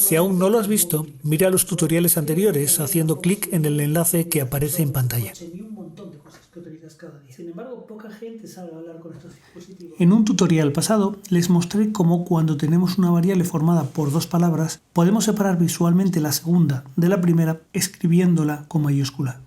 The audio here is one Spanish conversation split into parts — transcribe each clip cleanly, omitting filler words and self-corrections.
Si aún no lo has visto, mira los tutoriales anteriores haciendo clic en el enlace que aparece en pantalla. En un tutorial pasado les mostré cómo cuando tenemos una variable formada por dos palabras podemos separar visualmente la segunda de la primera escribiéndola con mayúscula.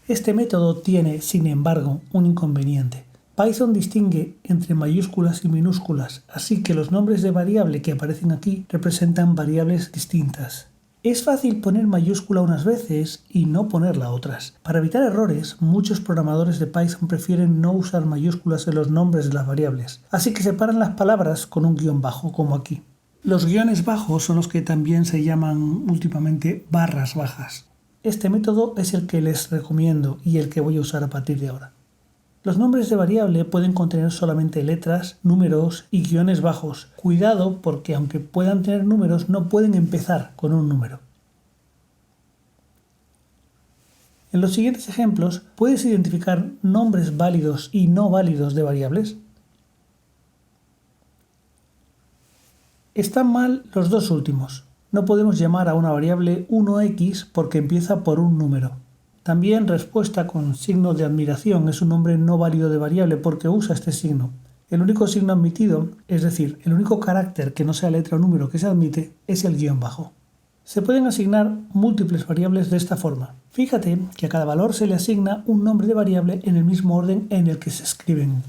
Este método tiene, sin embargo, un inconveniente. Python distingue entre mayúsculas y minúsculas, así que los nombres de variable que aparecen aquí representan variables distintas. Es fácil poner mayúscula unas veces y no ponerla otras. Para evitar errores, muchos programadores de Python prefieren no usar mayúsculas en los nombres de las variables, así que separan las palabras con un guión bajo, como aquí. Los guiones bajos son los que también se llaman últimamente barras bajas. Este método es el que les recomiendo y el que voy a usar a partir de ahora. Los nombres de variable pueden contener solamente letras, números y guiones bajos. Cuidado porque aunque puedan tener números, no pueden empezar con un número. En los siguientes ejemplos, ¿puedes identificar nombres válidos y no válidos de variables? Están mal los dos últimos. No podemos llamar a una variable 1x porque empieza por un número. También respuesta con signo de admiración es un nombre no válido de variable porque usa este signo. El único signo admitido, es decir, el único carácter que no sea letra o número que se admite, es el guión bajo. Se pueden asignar múltiples variables de esta forma. Fíjate que a cada valor se le asigna un nombre de variable en el mismo orden en el que se escriben.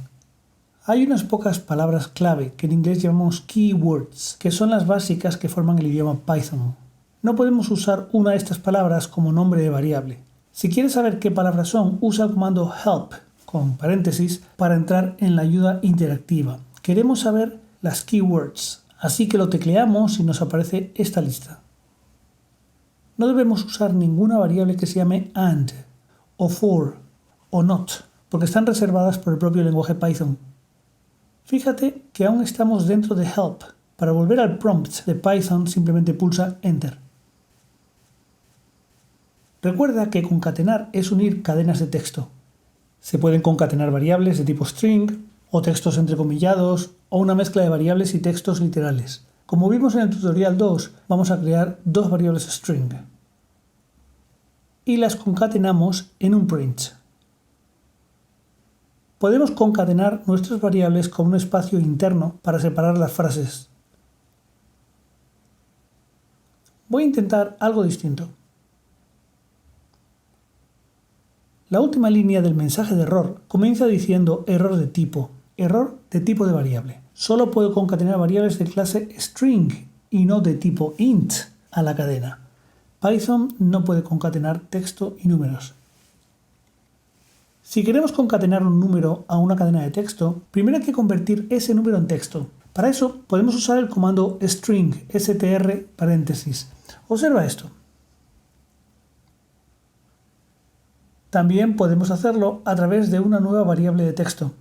Hay unas pocas palabras clave que en inglés llamamos keywords, que son las básicas que forman el idioma Python. No podemos usar una de estas palabras como nombre de variable. Si quieres saber qué palabras son, usa el comando help, con paréntesis, para entrar en la ayuda interactiva. Queremos saber las keywords, así que lo tecleamos y nos aparece esta lista. No debemos usar ninguna variable que se llame and, o for, o not, porque están reservadas por el propio lenguaje Python. Fíjate que aún estamos dentro de help. Para volver al prompt de Python simplemente pulsa enter. Recuerda que concatenar es unir cadenas de texto. Se pueden concatenar variables de tipo string, o textos entrecomillados, o una mezcla de variables y textos literales. Como vimos en el tutorial 2, vamos a crear dos variables string. Y las concatenamos en un print. Podemos concatenar nuestras variables con un espacio interno para separar las frases. Voy a intentar algo distinto. La última línea del mensaje de error comienza diciendo error de tipo de variable. Solo puedo concatenar variables de clase string y no de tipo int a la cadena. Python no puede concatenar texto y números. Si queremos concatenar un número a una cadena de texto, primero hay que convertir ese número en texto. Para eso podemos usar el comando string, str, paréntesis. Observa esto. También podemos hacerlo a través de una nueva variable de texto.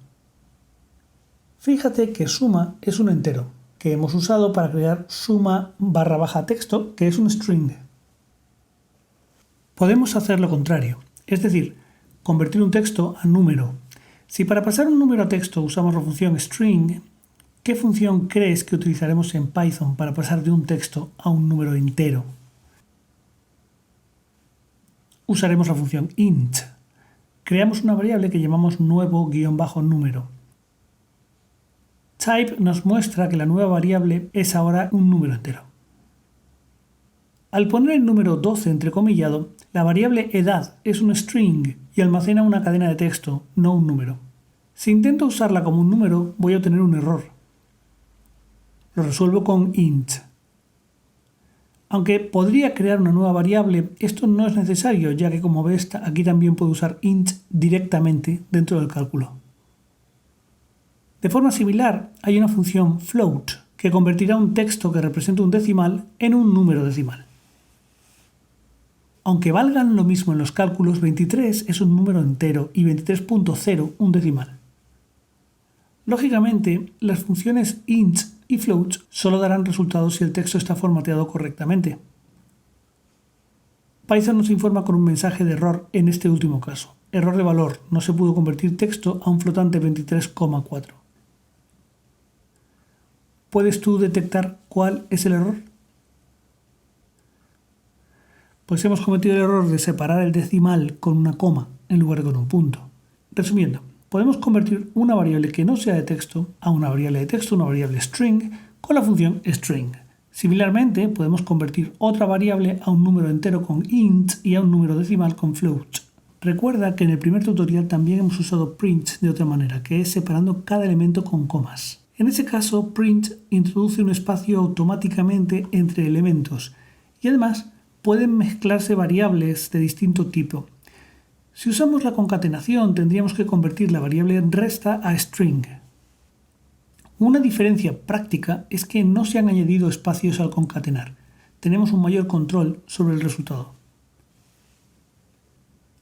Fíjate que suma es un entero, que hemos usado para crear suma barra baja texto, que es un string. Podemos hacer lo contrario, es decir, convertir un texto a número. Si para pasar un número a texto usamos la función string, ¿qué función crees que utilizaremos en Python para pasar de un texto a un número entero? Usaremos la función int. Creamos una variable que llamamos nuevo-número. Type nos muestra que la nueva variable es ahora un número entero. Al poner el número 12 entrecomillado, la variable edad es un string y almacena una cadena de texto, no un número. Si intento usarla como un número, voy a obtener un error. Lo resuelvo con int. Aunque podría crear una nueva variable, esto no es necesario, ya que como ves, aquí también puedo usar int directamente dentro del cálculo. De forma similar, hay una función float, que convertirá un texto que representa un decimal en un número decimal. Aunque valgan lo mismo en los cálculos, 23 es un número entero y 23.0 un decimal. Lógicamente, las funciones int y float solo darán resultados si el texto está formateado correctamente. Python nos informa con un mensaje de error en este último caso. Error de valor, no se pudo convertir texto a un flotante 23,4. ¿Puedes tú detectar cuál es el error? Pues hemos cometido el error de separar el decimal con una coma en lugar de con un punto. Resumiendo, podemos convertir una variable que no sea de texto a una variable de texto, una variable string, con la función string. Similarmente, podemos convertir otra variable a un número entero con int y a un número decimal con float. Recuerda que en el primer tutorial también hemos usado print de otra manera, que es separando cada elemento con comas. En ese caso, print introduce un espacio automáticamente entre elementos y además pueden mezclarse variables de distinto tipo. Si usamos la concatenación, tendríamos que convertir la variable resta a string. Una diferencia práctica es que no se han añadido espacios al concatenar. Tenemos un mayor control sobre el resultado.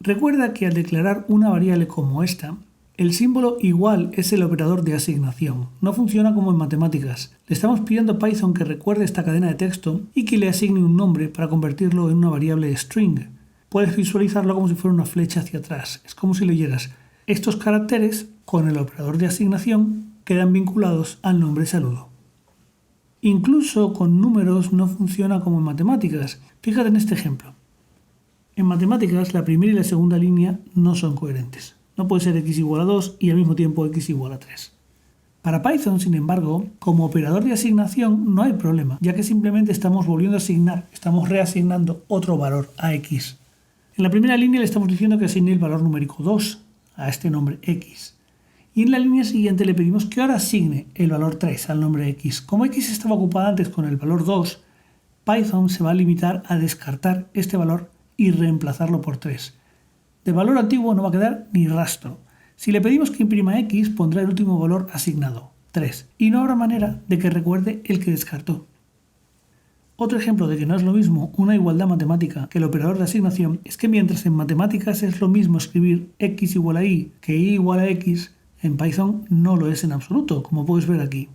Recuerda que al declarar una variable como esta, el símbolo igual es el operador de asignación. No funciona como en matemáticas. Le estamos pidiendo a Python que recuerde esta cadena de texto y que le asigne un nombre para convertirlo en una variable string. Puedes visualizarlo como si fuera una flecha hacia atrás. Es como si leyeras estos caracteres con el operador de asignación quedan vinculados al nombre saludo. Incluso con números no funciona como en matemáticas. Fíjate en este ejemplo. En matemáticas la primera y la segunda línea no son coherentes. No puede ser x igual a 2 y al mismo tiempo x igual a 3. Para Python, sin embargo, como operador de asignación no hay problema, ya que simplemente estamos volviendo a asignar, estamos reasignando otro valor a x. En la primera línea le estamos diciendo que asigne el valor numérico 2 a este nombre x. Y en la línea siguiente le pedimos que ahora asigne el valor 3 al nombre x. Como x estaba ocupada antes con el valor 2, Python se va a limitar a descartar este valor y reemplazarlo por 3. De valor antiguo no va a quedar ni rastro. Si le pedimos que imprima x, pondrá el último valor asignado, 3, y no habrá manera de que recuerde el que descartó. Otro ejemplo de que no es lo mismo una igualdad matemática que el operador de asignación es que mientras en matemáticas es lo mismo escribir x igual a y que y igual a x, en Python no lo es en absoluto, como puedes ver aquí.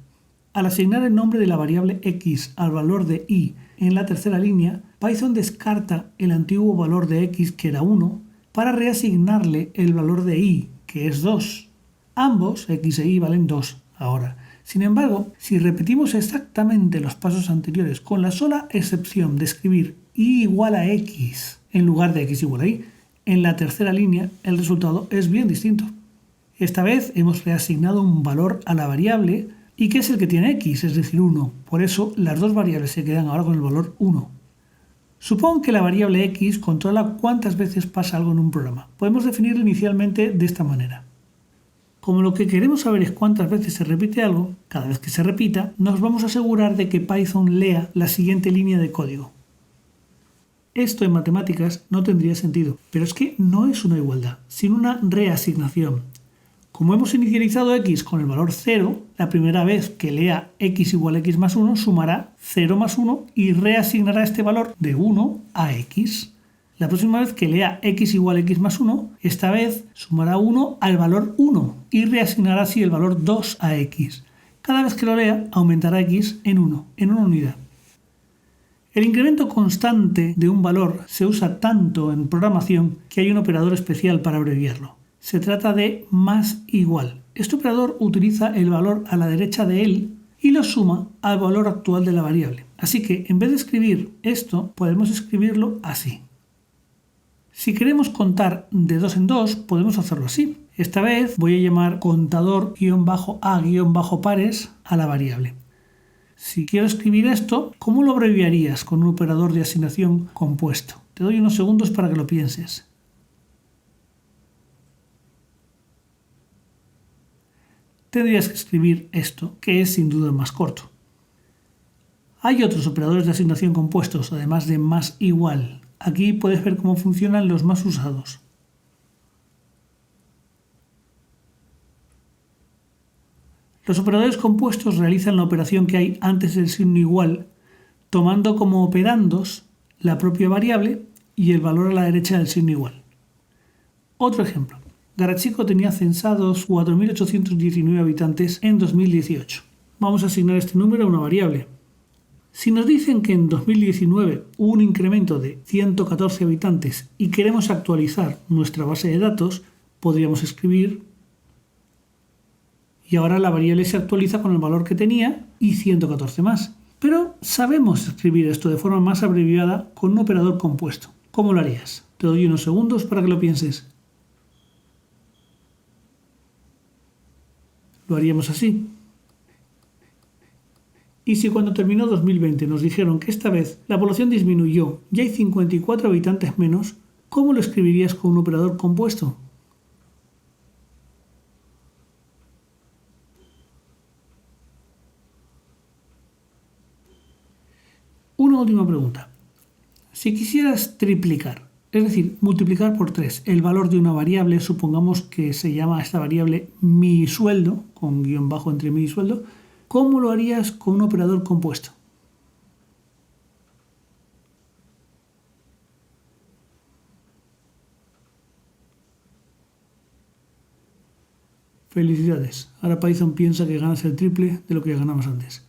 Al asignar el nombre de la variable x al valor de y en la tercera línea, Python descarta el antiguo valor de x, que era 1, para reasignarle el valor de y, que es 2. Ambos, x e y, valen 2 ahora. Sin embargo, si repetimos exactamente los pasos anteriores con la sola excepción de escribir y igual a x en lugar de x igual a y, en la tercera línea el resultado es bien distinto. Esta vez hemos reasignado un valor a la variable y que es el que tiene x, es decir 1. Por eso las dos variables se quedan ahora con el valor 1. Supón que la variable x controla cuántas veces pasa algo en un programa. Podemos definirlo inicialmente de esta manera. Como lo que queremos saber es cuántas veces se repite algo, cada vez que se repita, nos vamos a asegurar de que Python lea la siguiente línea de código. Esto en matemáticas no tendría sentido, pero es que no es una igualdad, sino una reasignación. Como hemos inicializado x con el valor 0, la primera vez que lea x igual a x más 1 sumará 0 más 1 y reasignará este valor de 1 a x. La próxima vez que lea x igual a x más 1, esta vez sumará 1 al valor 1 y reasignará así el valor 2 a x. Cada vez que lo lea, aumentará x en 1, en una unidad. El incremento constante de un valor se usa tanto en programación que hay un operador especial para abreviarlo. Se trata de más igual. Este operador utiliza el valor a la derecha de él y lo suma al valor actual de la variable. Así que en vez de escribir esto, podemos escribirlo así. Si queremos contar de 2 en 2, podemos hacerlo así. Esta vez voy a llamar contador-a-pares a la variable. Si quiero escribir esto, ¿cómo lo abreviarías con un operador de asignación compuesto? Te doy unos segundos para que lo pienses. Tendrías que escribir esto, que es sin duda más corto. Hay otros operadores de asignación compuestos, además de más igual. Aquí puedes ver cómo funcionan los más usados. Los operadores compuestos realizan la operación que hay antes del signo igual, tomando como operandos la propia variable y el valor a la derecha del signo igual. Otro ejemplo. Garachico tenía censados 4.819 habitantes en 2018. Vamos a asignar este número a una variable. Si nos dicen que en 2019 hubo un incremento de 114 habitantes y queremos actualizar nuestra base de datos, podríamos escribir y ahora la variable se actualiza con el valor que tenía y 114 más. Pero sabemos escribir esto de forma más abreviada con un operador compuesto. ¿Cómo lo harías? Te doy unos segundos para que lo pienses. Lo haríamos así. Y si cuando terminó 2020 nos dijeron que esta vez la población disminuyó y hay 54 habitantes menos, ¿cómo lo escribirías con un operador compuesto? Una última pregunta. Si quisieras triplicar, es decir, multiplicar por 3 el valor de una variable, supongamos que se llama esta variable mi sueldo, con guión bajo entre mi y sueldo, ¿cómo lo harías con un operador compuesto? Felicidades, ahora Python piensa que ganas el triple de lo que ganamos antes.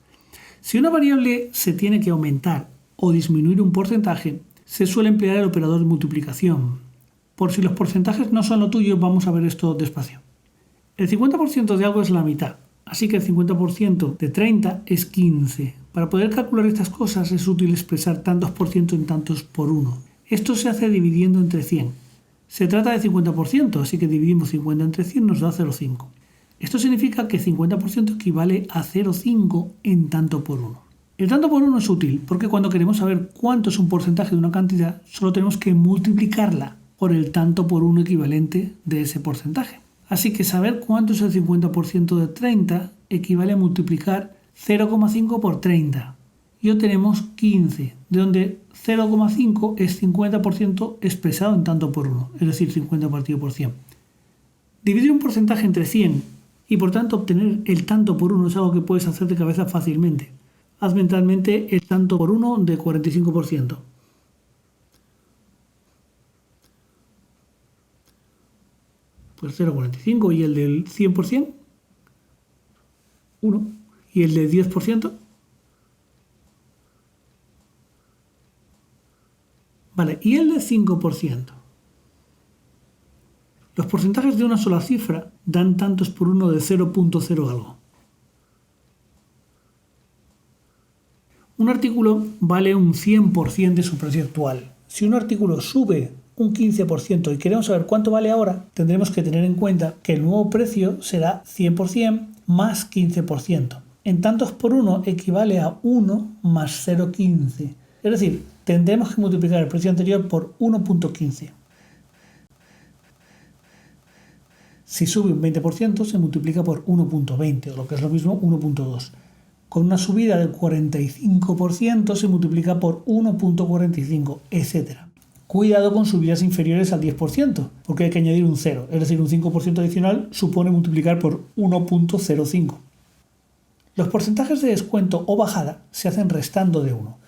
Si una variable se tiene que aumentar o disminuir un porcentaje, se suele emplear el operador de multiplicación. Por si los porcentajes no son lo tuyo, vamos a ver esto despacio. El 50% de algo es la mitad, así que el 50% de 30 es 15. Para poder calcular estas cosas es útil expresar tantos por ciento en tantos por 1. Esto se hace dividiendo entre 100. Se trata de 50%, así que dividimos 50 entre 100 nos da 0,5. Esto significa que 50% equivale a 0,5 en tanto por 1. El tanto por 1 es útil porque cuando queremos saber cuánto es un porcentaje de una cantidad, solo tenemos que multiplicarla por el tanto por 1 equivalente de ese porcentaje. Así que saber cuánto es el 50% de 30 equivale a multiplicar 0,5 por 30. Y obtenemos 15, de donde 0,5 es 50% expresado en tanto por 1, es decir, 50 partido por 100. Dividir un porcentaje entre 100 y por tanto obtener el tanto por 1 es algo que puedes hacer de cabeza fácilmente. Haz mentalmente el tanto por 1 de 45%. Pues 0,45 y el del 100%, 1. Y el del 10%, vale, y el del 5%. Los porcentajes de una sola cifra dan tantos por 1 de 0,0 algo. Un artículo vale un 100% de su precio actual. Si un artículo sube un 15% y queremos saber cuánto vale ahora, tendremos que tener en cuenta que el nuevo precio será 100% más 15%. En tantos por 1 equivale a 1 más 0,15. Es decir, tendremos que multiplicar el precio anterior por 1,15. Si sube un 20% se multiplica por 1,20 o lo que es lo mismo 1,2. Con una subida del 45% se multiplica por 1,45, etc. Cuidado con subidas inferiores al 10%, porque hay que añadir un 0, es decir, un 5% adicional supone multiplicar por 1,05. Los porcentajes de descuento o bajada se hacen restando de 1.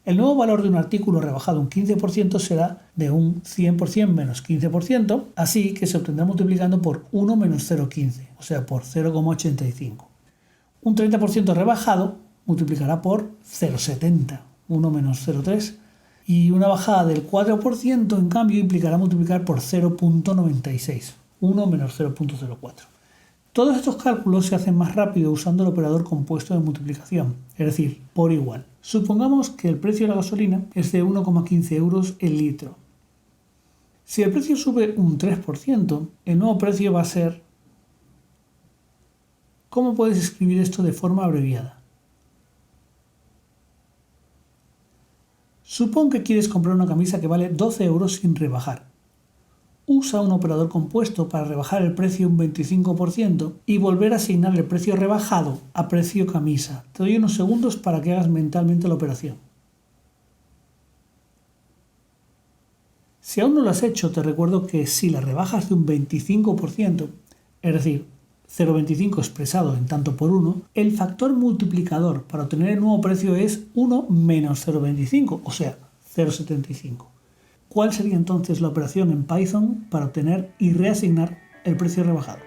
El nuevo valor de un artículo rebajado un 15% será de un 100% menos 15%, así que se obtendrá multiplicando por 1 menos 0,15, o sea, por 0,85. Un 30% rebajado multiplicará por 0,70, 1 menos 0,3, y una bajada del 4% en cambio implicará multiplicar por 0,96, 1 menos 0,04. Todos estos cálculos se hacen más rápido usando el operador compuesto de multiplicación, es decir, por igual. Supongamos que el precio de la gasolina es de 1,15 euros el litro. Si el precio sube un 3%, el nuevo precio va a ser... ¿Cómo puedes escribir esto de forma abreviada? Supón que quieres comprar una camisa que vale 12 euros sin rebajar. Usa un operador compuesto para rebajar el precio un 25% y volver a asignar el precio rebajado a precio camisa. Te doy unos segundos para que hagas mentalmente la operación. Si aún no lo has hecho, te recuerdo que si la rebajas de un 25%, es decir, 0,25 expresado en tanto por 1, el factor multiplicador para obtener el nuevo precio es 1 menos 0,25, o sea, 0,75. ¿Cuál sería entonces la operación en Python para obtener y reasignar el precio rebajado?